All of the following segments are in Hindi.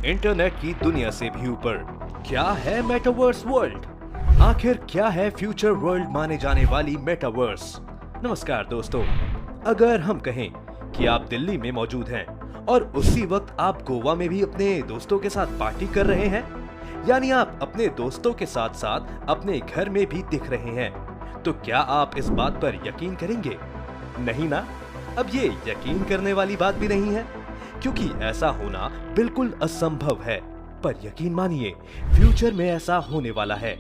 इंटरनेट की दुनिया से भी ऊपर। क्या है मेटावर्स वर्ल्ड? आखिर क्या है फ्यूचर वर्ल्ड माने जाने वाली मेटावर्स? नमस्कार दोस्तों, अगर हम कहें कि आप दिल्ली में मौजूद हैं और उसी वक्त आप गोवा में भी अपने दोस्तों के साथ पार्टी कर रहे हैं, यानी आप अपने दोस्तों के साथ साथ अपने घर में भी दिख रहे हैं, तो क्या आप इस बात पर यकीन करेंगे? नहीं ना। अब ये यकीन करने वाली बात भी नहीं है, क्योंकि ऐसा होना बिल्कुल असंभव है। पर यकीन मानिए, फ्यूचर में ऐसा होने वाला है।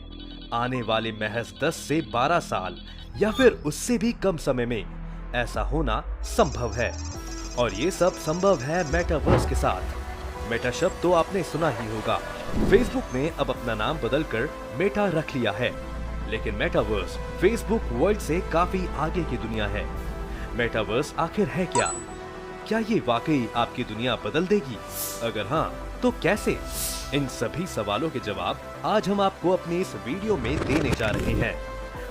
आने वाले महज 10 से 12 साल या फिर उससे भी कम समय में ऐसा होना संभव है। और ये सब संभव है मेटावर्स के साथ। मेटा शब्द तो आपने सुना ही होगा। फेसबुक ने अब अपना नाम बदलकर मेटा रख लिया है, लेकिन मेटावर्स फेसबुक वर्ल्ड से काफी आगे की दुनिया है। मेटावर्स आखिर है क्या? क्या ये वाकई आपकी दुनिया बदल देगी? अगर हाँ, तो कैसे? इन सभी सवालों के जवाब आज हम आपको अपनी इस वीडियो में देने जा रहे हैं।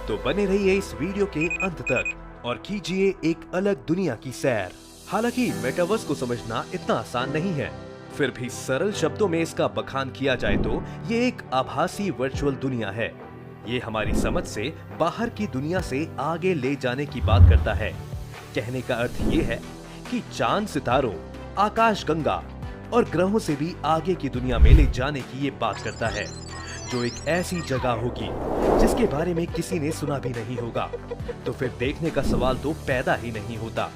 तो बने रहिए इस वीडियो के अंत तक और कीजिए एक अलग दुनिया की सैर। हालांकि मेटावर्स को समझना इतना आसान नहीं है, फिर भी सरल शब्दों में इसका बखान किया जाए तो ये एक आभासी वर्चुअल दुनिया है। ये हमारी समझ से बाहर की दुनिया से आगे ले जाने की बात करता है। कहने का अर्थ ये है कि चांद, सितारों, आकाश गंगा और ग्रहों से भी आगे की दुनिया में ले जाने की ये बात करता है, जो एक ऐसी जगह होगी जिसके बारे में किसी ने सुना भी नहीं होगा। तो फिर देखने का सवाल तो पैदा ही नहीं होता।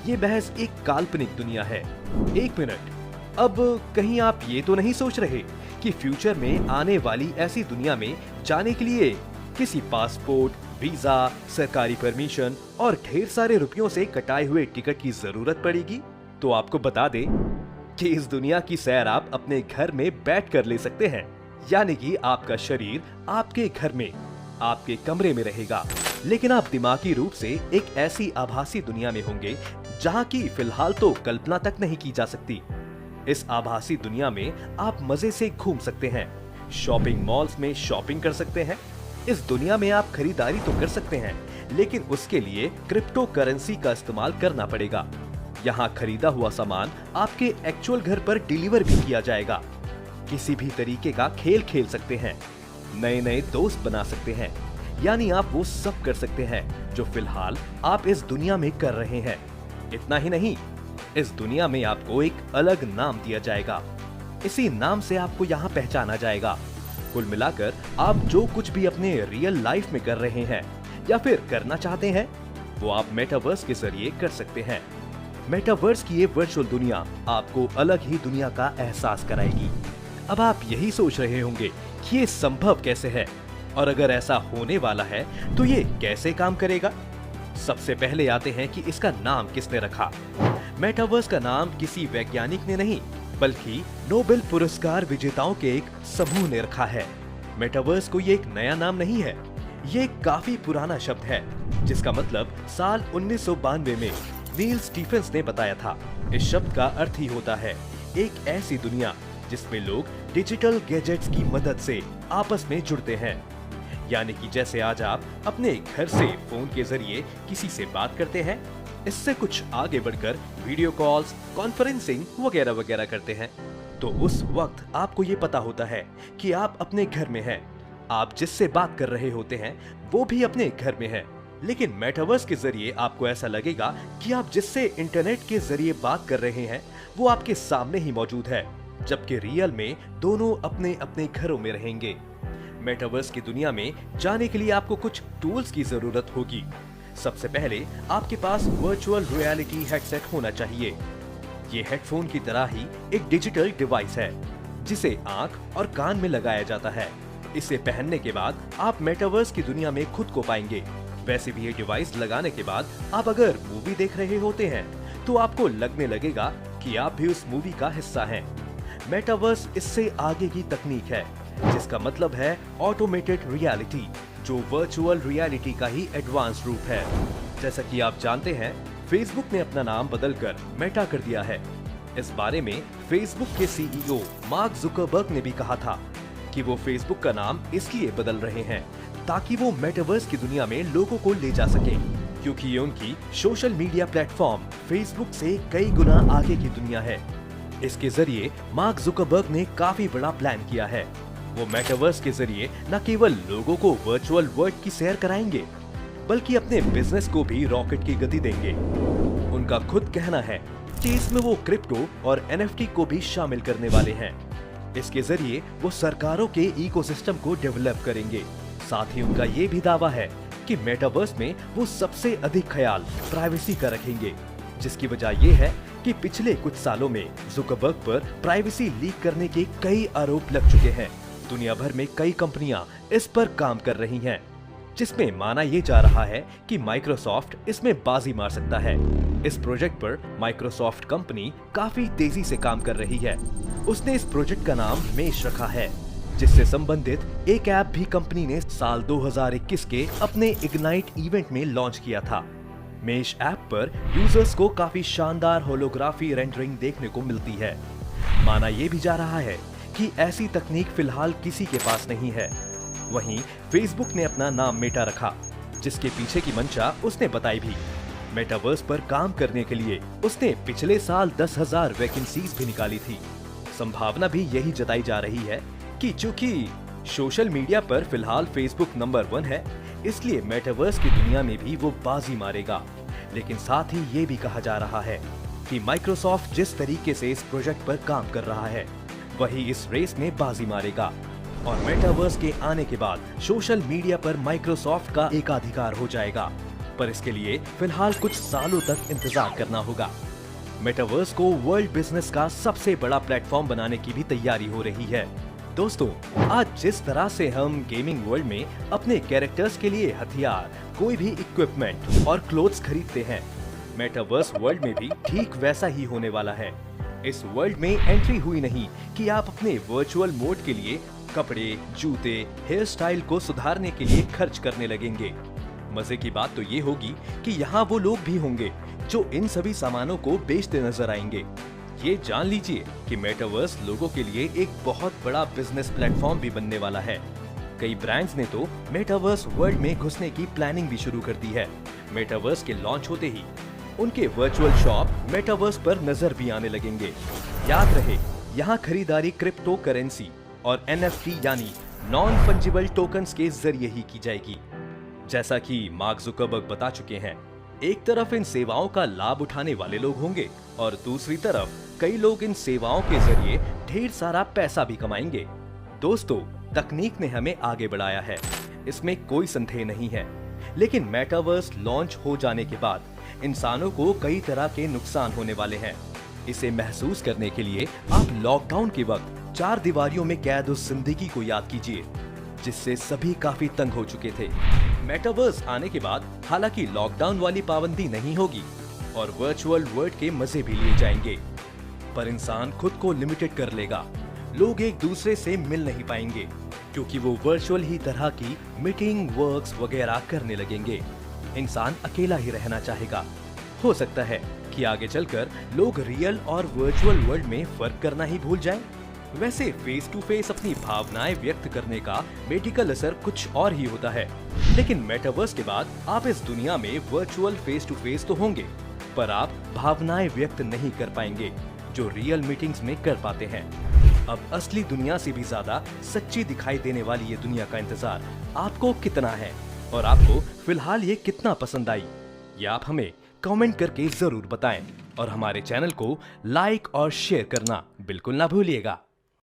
ये महज एक काल्पनिक दुनिया है। एक मिनट, अब कहीं आप ये तो नहीं सोच रहे कि फ्यूचर में आने वाली ऐसी दुनिया में जाने के लिए किसी पासपोर्ट, वीजा, सरकारी परमिशन और ढेर सारे रुपयों से कटाए हुए टिकट की जरूरत पड़ेगी? तो आपको बता दें कि इस दुनिया की सैर आप अपने घर में बैठ कर ले सकते हैं। यानी कि आपका शरीर आपके घर में, आपके कमरे में रहेगा, लेकिन आप दिमागी रूप से एक ऐसी आभासी दुनिया में होंगे जहां की फिलहाल तो कल्पना तक नहीं की जा सकती। इस आभासी दुनिया में आप मजे से घूम सकते हैं, शॉपिंग मॉल्स में शॉपिंग कर सकते हैं। इस दुनिया में आप खरीदारी तो कर सकते हैं, लेकिन उसके लिए क्रिप्टो करेंसी का इस्तेमाल करना पड़ेगा। यहाँ खरीदा हुआ सामान आपके एक्चुअल घर पर डिलीवर भी किया जाएगा। किसी भी तरीके का खेल खेल सकते हैं, नए नए दोस्त बना सकते हैं, यानी आप वो सब कर सकते हैं जो फिलहाल आप इस दुनिया में कर रहे हैं। इतना ही नहीं, इस दुनिया में आपको एक अलग नाम दिया जाएगा। इसी नाम से आपको यहाँ पहचाना जाएगा। कुल मिलाकर आप जो कुछ भी अपने रियल लाइफ में कर रहे हैं या फिर करना चाहते हैं, वो आप मेटावर्स के जरिए कर सकते हैं। मेटावर्स की ये वर्चुअल दुनिया आपको अलग ही दुनिया का एहसास कराएगी। अब आप यही सोच रहे होंगे कि ये संभव कैसे है, और अगर ऐसा होने वाला है तो ये कैसे काम करेगा? सबसे पहले आते हैं कि इसका नाम किसने रखा। मेटावर्स का नाम किसी वैज्ञानिक ने नहीं, बल्कि नोबेल पुरस्कार विजेताओं के एक समूह ने रखा है। मेटावर्स को ये एक नया नाम नहीं है, ये काफी पुराना शब्द है, जिसका मतलब साल 1992 में नील स्टीफेंस ने बताया था। इस शब्द का अर्थ ही होता है एक ऐसी दुनिया जिसमें लोग डिजिटल गैजेट्स की मदद से आपस में जुड़ते हैं। यानी कि जैसे आज आप अपने घर से फोन के जरिए किसी से बात करते हैं, इससे कुछ आगे बढ़कर वीडियो कॉल्स, कॉन्फ्रेंसिंग वगैरह वगैरह करते हैं, तो उस वक्त आपको ये पता होता है कि आप अपने घर में हैं। आप जिससे बात कर रहे होते हैं वो भी अपने घर में है। लेकिन मेटावर्स के जरिए आपको ऐसा लगेगा कि आप जिससे इंटरनेट के जरिए बात कर रहे हैं वो आपके सामने ही मौजूद है, जबकि रियल में दोनों अपने अपने घरों में रहेंगे। मेटावर्स की दुनिया में जाने के लिए आपको कुछ टूल्स की जरूरत होगी। सबसे पहले आपके पास वर्चुअल रियलिटी हेडसेट होना चाहिए। ये हेडफोन की तरह ही एक डिजिटल डिवाइस है, जिसे आंख और कान में लगाया जाता है। इसे पहनने के बाद आप मेटावर्स की दुनिया में खुद को पाएंगे। वैसे भी ये डिवाइस लगाने के बाद आप अगर मूवी देख रहे होते हैं तो आपको लगने लगेगा कि आप भी उस मूवी का हिस्सा हैं। मेटावर्स इससे आगे की तकनीक है, जिसका मतलब है ऑटोमेटेड रियलिटी, जो वर्चुअल रियलिटी का ही एडवांस रूप है। जैसा कि आप जानते हैं, फेसबुक ने अपना नाम बदलकर मेटा कर दिया है। इस बारे में फेसबुक के सीईओ मार्क जुकरबर्ग ने भी कहा था कि वो फेसबुक का नाम इसलिए बदल रहे हैं ताकि वो मेटावर्स की दुनिया में लोगों को ले जा सके, क्योंकि ये उनकी सोशल मीडिया प्लेटफॉर्म फेसबुक से कई गुना आगे की दुनिया है। इसके जरिए मार्क जुकरबर्ग ने काफी बड़ा प्लान किया है। वो मेटावर्स के जरिए न केवल लोगों को वर्चुअल वर्ल्ड की सैर कराएंगे, बल्कि अपने बिजनेस को भी रॉकेट की गति देंगे। उनका खुद कहना है कि इसमें वो क्रिप्टो और एनएफटी को भी शामिल करने वाले हैं। इसके जरिए वो सरकारों के इकोसिस्टम को डेवलप करेंगे। साथ ही उनका ये भी दावा है कि मेटावर्स में वो सबसे अधिक ख्याल प्राइवेसी का रखेंगे, जिसकी वजह ये है कि पिछले कुछ सालों में जुकरबर्ग पर प्राइवेसी लीक करने के कई आरोप लग चुके हैं। दुनिया भर में कई कंपनियां इस पर काम कर रही हैं, जिसमें माना ये जा रहा है कि माइक्रोसॉफ्ट इसमें बाजी मार सकता है। इस प्रोजेक्ट पर माइक्रोसॉफ्ट कंपनी काफी तेजी से काम कर रही है। उसने इस प्रोजेक्ट का नाम मेश रखा है, जिससे संबंधित एक ऐप भी कंपनी ने साल 2021 के अपने इग्नाइट इवेंट में लॉन्च किया था। मेश ऐप पर यूजर्स को काफी शानदार होलोग्राफी रेंडरिंग देखने को मिलती है। माना ये भी जा रहा है कि ऐसी तकनीक फिलहाल किसी के पास नहीं है। वहीं फेसबुक ने अपना नाम मेटा रखा, जिसके पीछे की मंशा उसने बताई भी। मेटावर्स पर काम करने के लिए उसने पिछले साल 10,000 वैकेंसीज भी निकाली थी। संभावना भी यही जताई जा रही है कि चूंकि सोशल मीडिया पर फिलहाल फेसबुक नंबर 1 है, इसलिए मेटावर्स की दुनिया में भी वो बाजी मारेगा। लेकिन साथ ही ये भी कहा जा रहा है कि माइक्रोसॉफ्ट जिस तरीके से इस प्रोजेक्ट पर काम कर रहा है, वही इस रेस में बाजी मारेगा और मेटावर्स के आने के बाद सोशल मीडिया पर माइक्रोसॉफ्ट का एकाधिकार हो जाएगा। पर इसके लिए फिलहाल कुछ सालों तक इंतजार करना होगा। मेटावर्स को वर्ल्ड बिजनेस का सबसे बड़ा प्लेटफॉर्म बनाने की भी तैयारी हो रही है। दोस्तों, आज जिस तरह से हम गेमिंग वर्ल्ड में अपने कैरेक्टर्स के लिए हथियार, कोई भी इक्विपमेंट और क्लोथ्स खरीदते हैं, मेटावर्स वर्ल्ड में भी ठीक वैसा ही होने वाला है। इस वर्ल्ड में एंट्री हुई नहीं कि आप अपने वर्चुअल मोड के लिए कपड़े, जूते, हेयर स्टाइल को सुधारने के लिए खर्च करने लगेंगे। मजे की बात तो ये होगी कि यहाँ वो लोग भी होंगे जो इन सभी सामानों को बेचते नजर आएंगे। ये जान लीजिए कि मेटावर्स लोगों के लिए एक बहुत बड़ा बिजनेस प्लेटफॉर्म भी बनने वाला है। कई ब्रांड्स ने तो मेटावर्स वर्ल्ड में घुसने की प्लानिंग भी शुरू कर दी है। मेटावर्स के लॉन्च होते ही उनके वर्चुअल शॉप मेटावर्स पर नजर भी आने लगेंगे। याद रहे, यहाँ खरीदारी क्रिप्टो करेंसी और एनएफटी यानी नॉन फंजिबल टोकन्स के जरिए ही की जाएगी। जैसा कि मार्क जुकरबर्ग बता चुके हैं, एक तरफ इन सेवाओं का लाभ उठाने वाले लोग होंगे और दूसरी तरफ कई लोग इन सेवाओं के जरिए ढेर सारा पैसा भी कमाएंगे। दोस्तों, तकनीक ने हमें आगे बढ़ाया है, इसमें कोई संदेह नहीं है। लेकिन मेटावर्स लॉन्च हो जाने के बाद इंसानों को कई तरह के नुकसान होने वाले हैं। इसे महसूस करने के लिए आप लॉकडाउन के वक्त 4 दीवारियों में कैद उस जिंदगी को याद कीजिए, जिससे सभी काफी तंग हो चुके थे। मेटावर्स आने के बाद हालांकि लॉकडाउन वाली पाबंदी नहीं होगी और वर्चुअल वर्ल्ड के मजे भी लिए जाएंगे, पर इंसान खुद को लिमिटेड कर लेगा। लोग एक दूसरे से मिल नहीं पाएंगे क्योंकि वो वर्चुअल ही तरह की मीटिंग, वर्क्स वगैरह करने लगेंगे। इंसान अकेला ही रहना चाहेगा। हो सकता है कि आगे चलकर लोग रियल और वर्चुअल वर्ल्ड में फर्क करना ही भूल जाएं। वैसे फेस टू फेस अपनी भावनाएं व्यक्त करने का मेडिकल असर कुछ और ही होता है, लेकिन मेटावर्स के बाद आप इस दुनिया में वर्चुअल फेस टू फेस तो होंगे, पर आप भावनाएं व्यक्त नहीं कर पाएंगे जो रियल मीटिंग्स में कर पाते हैं। अब असली दुनिया से भी ज्यादा सच्ची दिखाई देने वाली ये दुनिया का इंतजार आपको कितना है और आपको फिलहाल ये कितना पसंद आई, ये आप हमें कमेंट करके जरूर बताएं और हमारे चैनल को लाइक और शेयर करना बिल्कुल ना भूलिएगा।